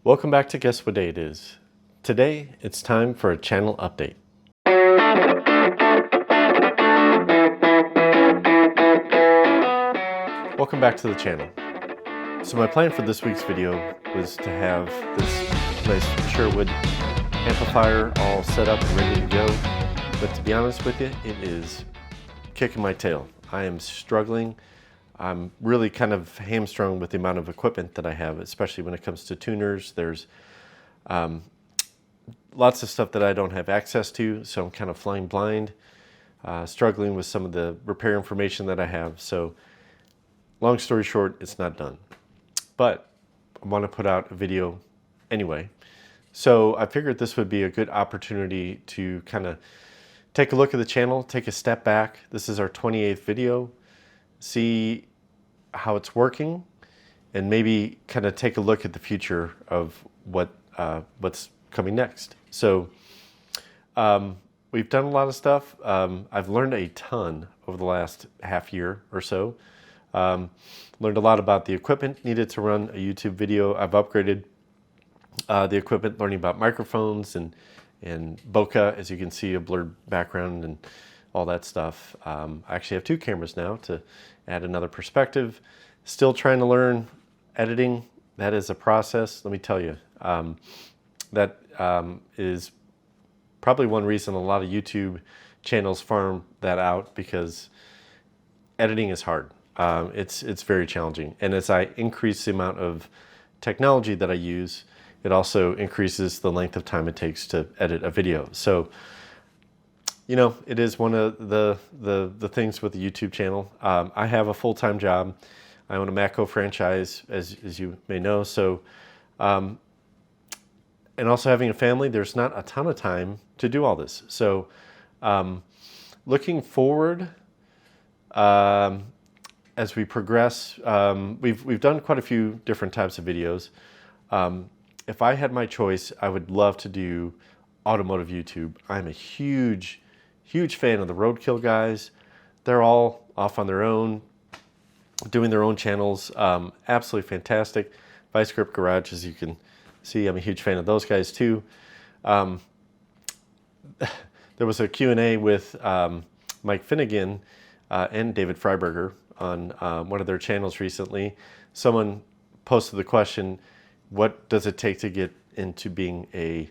Welcome back to Guess What Day It Is. Today, it's time for a channel update. Welcome back to the channel. So my plan for this week's video was to have this nice Sherwood amplifier all set up and ready to go. But to be honest with you, it is kicking my tail. I am struggling. I'm really kind of hamstrung with the amount of equipment that I have, especially when it comes to tuners. There's lots of stuff that I don't have access to, so I'm kind of flying blind, struggling with some of the repair information that I have. So long story short, it's not done. But I want to put out a video anyway. So I figured this would be a good opportunity to kind of take a look at the channel, take a step back. This is our 28th video. See how it's working, and maybe kind of take a look at the future of what's coming next. So we've done a lot of stuff. I've learned a ton over the last half year or so. Learned a lot about the equipment needed to run a YouTube video. I've upgraded the equipment, learning about microphones and bokeh, as you can see, a blurred background and all that stuff. I actually have 2 cameras now to add another perspective. Still trying to learn editing. That is a process, let me tell you. That is probably one reason a lot of YouTube channels farm that out, because editing is hard. It's very challenging. And as I increase the amount of technology that I use, it also increases the length of time it takes to edit a video. So, you know, it is one of the things with the YouTube channel. I have a full-time job. I own a Matco franchise, as you may know. So, and also having a family, there's not a ton of time to do all this. So, looking forward, as we progress, we've done quite a few different types of videos. If I had my choice, I would love to do automotive YouTube. I'm a huge fan of the Roadkill guys. They're all off on their own, doing their own channels. Absolutely fantastic. Vice Grip Garage, as you can see, I'm a huge fan of those guys too. There was a Q&A with Mike Finnegan and David Freiberger on one of their channels recently. Someone posted the question, what does it take to get into being a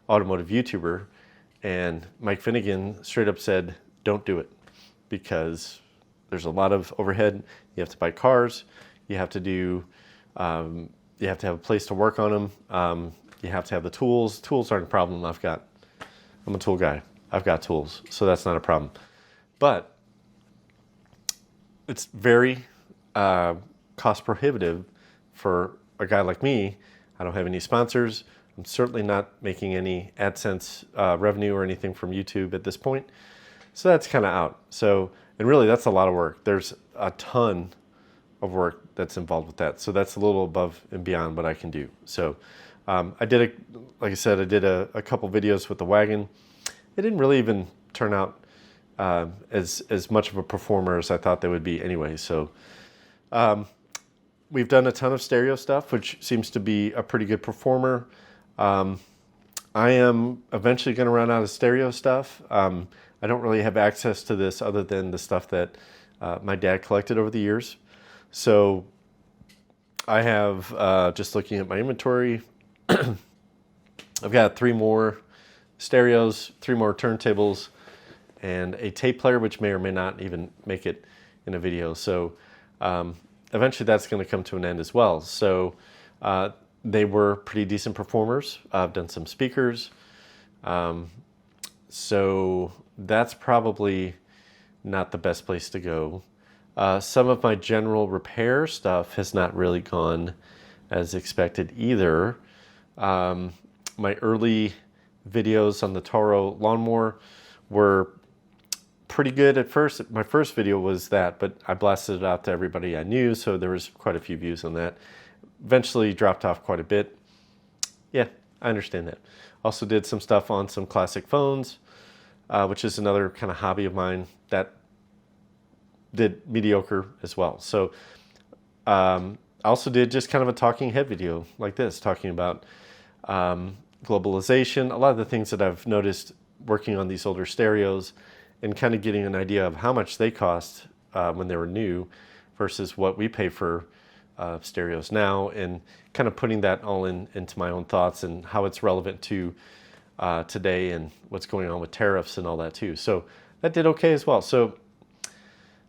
automotive YouTuber? And Mike Finnegan straight up said, don't do it, because there's a lot of overhead. You have to buy cars. You have to do, you have to have a place to work on them. You have to have the tools. Tools aren't a problem. I'm a tool guy. I've got tools, so that's not a problem. But it's very cost prohibitive for a guy like me. I don't have any sponsors. I'm certainly not making any AdSense revenue or anything from YouTube at this point. So that's kind of out. So, and really that's a lot of work. There's a ton of work that's involved with that. So that's a little above and beyond what I can do. So like I said, I did a couple videos with the wagon. It didn't really even turn out as much of a performer as I thought they would be anyway. So we've done a ton of stereo stuff, which seems to be a pretty good performer. I am eventually going to run out of stereo stuff. I don't really have access to this other than the stuff that my dad collected over the years. So I have, just looking at my inventory, I've got 3 more stereos, 3 more turntables, and a tape player, which may or may not even make it in a video. So eventually that's going to come to an end as well. So they were pretty decent performers. I've done some speakers. So that's probably not the best place to go. Some of my general repair stuff has not really gone as expected either. My early videos on the Toro lawnmower were pretty good at first. My first video was that, but I blasted it out to everybody I knew, so there was quite a few views on that. Eventually dropped off quite a bit. Yeah, I understand that. Also did some stuff on some classic phones, which is another kind of hobby of mine that did mediocre as well. So I I also did just kind of a talking head video like this, talking about globalization, a lot of the things that I've noticed working on these older stereos, and kind of getting an idea of how much they cost when they were new versus what we pay for stereos now, and kind of putting that all into my own thoughts and how it's relevant to today and what's going on with tariffs and all that too. So that did okay as well. So,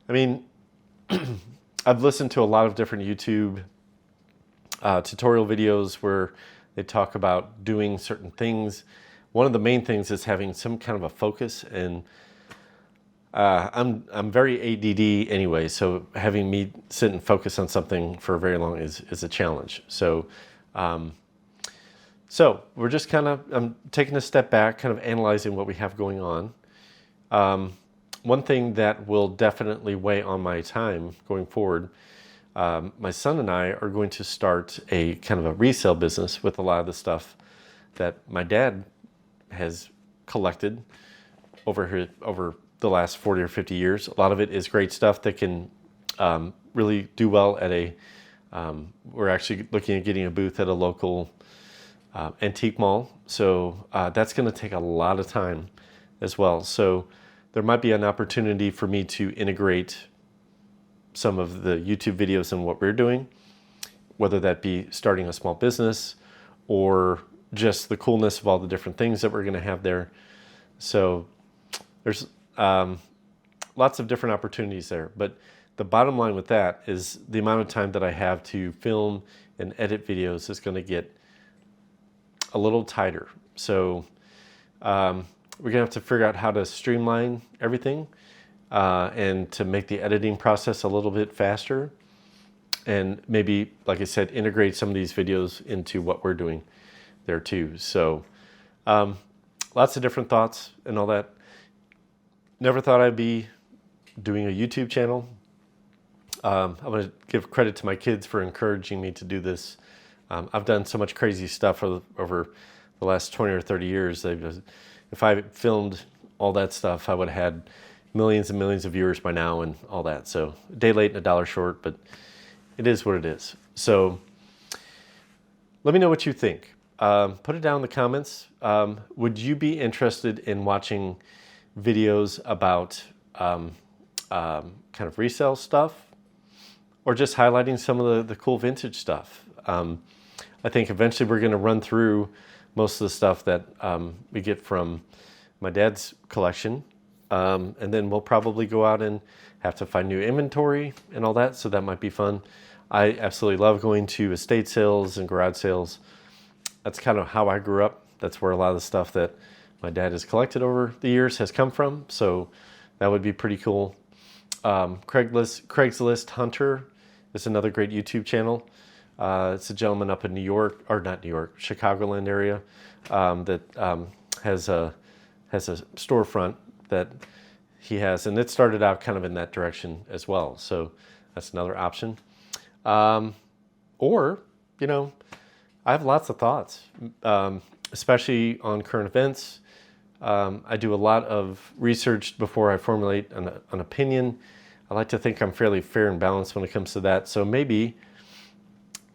I mean, I've listened to a lot of different YouTube tutorial videos where they talk about doing certain things. One of the main things is having some kind of a focus, and I'm very ADD anyway, so having me sit and focus on something for very long is a challenge. So we're just kind of, I'm taking a step back, kind of analyzing what we have going on. One thing that will definitely weigh on my time going forward, my son and I are going to start a kind of a resale business with a lot of the stuff that my dad has collected over the last 40 or 50 years. A lot of it is great stuff that can really do well at we're actually looking at getting a booth at a local antique mall. So that's going to take a lot of time as well. So there might be an opportunity for me to integrate some of the YouTube videos in what we're doing, whether that be starting a small business or just the coolness of all the different things that we're going to have there. So there's lots of different opportunities there. But the bottom line with that is the amount of time that I have to film and edit videos is going to get a little tighter. So we're going to have to figure out how to streamline everything and to make the editing process a little bit faster. And maybe, like I said, integrate some of these videos into what we're doing there too. So lots of different thoughts and all that. Never thought I'd be doing a YouTube channel. I'm going to give credit to my kids for encouraging me to do this. I've done so much crazy stuff over the last 20 or 30 years. If I filmed all that stuff, I would have had millions and millions of viewers by now and all that. So a day late and a dollar short, but it is what it is. So let me know what you think. Put it down in the comments. Would you be interested in watching videos about kind of resale stuff, or just highlighting some of the cool vintage stuff? I think eventually we're going to run through most of the stuff that we get from my dad's collection, and then we'll probably go out and have to find new inventory and all that, so that might be fun. I absolutely love going to estate sales and garage sales. That's kind of how I grew up. That's where a lot of the stuff that my dad has collected over the years has come from, so that would be pretty cool. Craigslist Hunter is another great YouTube channel. It's a gentleman up in New York, or not New York, Chicagoland area, that has a storefront that he has, and it started out kind of in that direction as well. So that's another option. Or, I have lots of thoughts, especially on current events. I do a lot of research before I formulate an opinion. I like to think I'm fairly fair and balanced when it comes to that. So maybe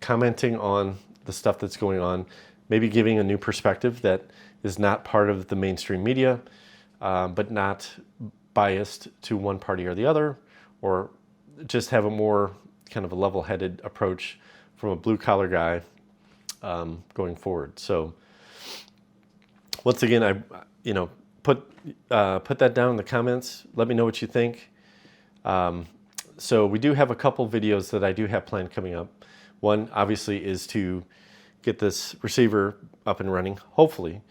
commenting on the stuff that's going on, maybe giving a new perspective that is not part of the mainstream media, but not biased to one party or the other, or just have a more kind of a level-headed approach from a blue-collar guy going forward. So once again, put that down in the comments. Let me know what you think. So we do have a couple videos that I do have planned coming up. One, obviously, is to get this receiver up and running. Hopefully,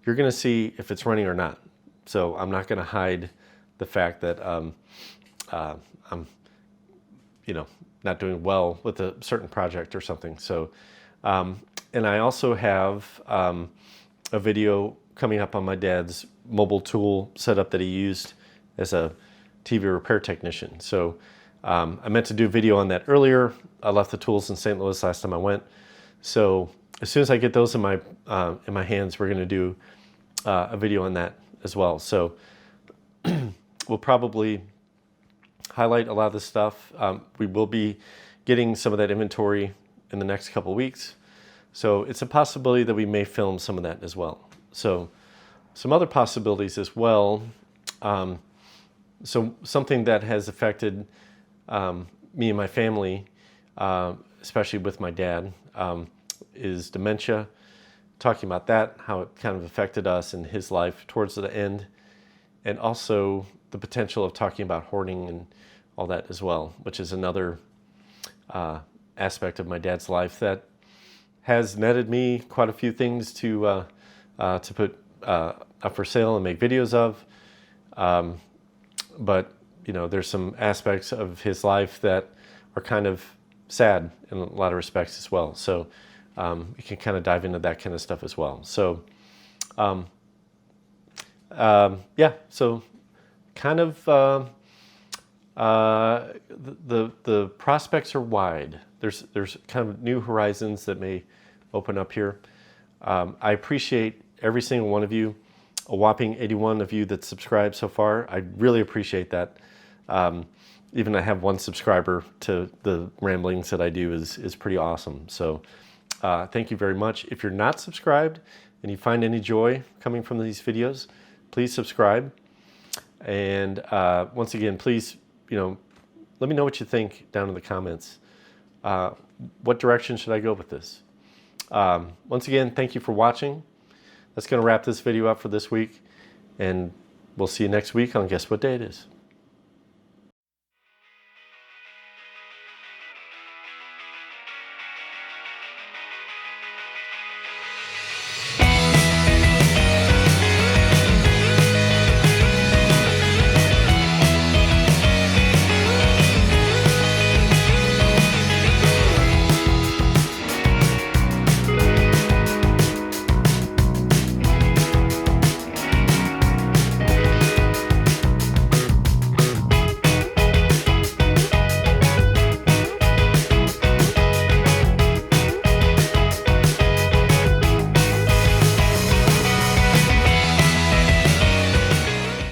you're going to see if it's running or not. So I'm not going to hide the fact that I'm, not doing well with a certain project or something. So, and I also have a video coming up on my dad's mobile tool setup that he used as a TV repair technician. So I meant to do a video on that earlier. I left the tools in St. Louis last time I went. So as soon as I get those in my hands, we're going to do a video on that as well. So we'll probably highlight a lot of this stuff. We will be getting some of that inventory in the next couple weeks. So it's a possibility that we may film some of that as well. So some other possibilities as well. So something that has affected me and my family, especially with my dad, is dementia. Talking about that, how it kind of affected us in his life towards the end, and also the potential of talking about hoarding and all that as well, which is another aspect of my dad's life that has netted me quite a few things to put up for sale and make videos of. But you know, there's some aspects of his life that are kind of sad in a lot of respects as well. So you can kind of dive into that kind of stuff as well. So yeah, so kind of the prospects are wide. There's kind of new horizons that may open up here. I appreciate every single one of you, a whopping 81 of you that subscribed so far. I really appreciate that. Even I have one subscriber to the ramblings that I do is pretty awesome. So thank you very much. If you're not subscribed and you find any joy coming from these videos, please subscribe. And once again, please, let me know what you think down in the comments. What direction should I go with this? Once again, thank you for watching. That's going to wrap this video up for this week. And we'll see you next week on Guess What Day It Is.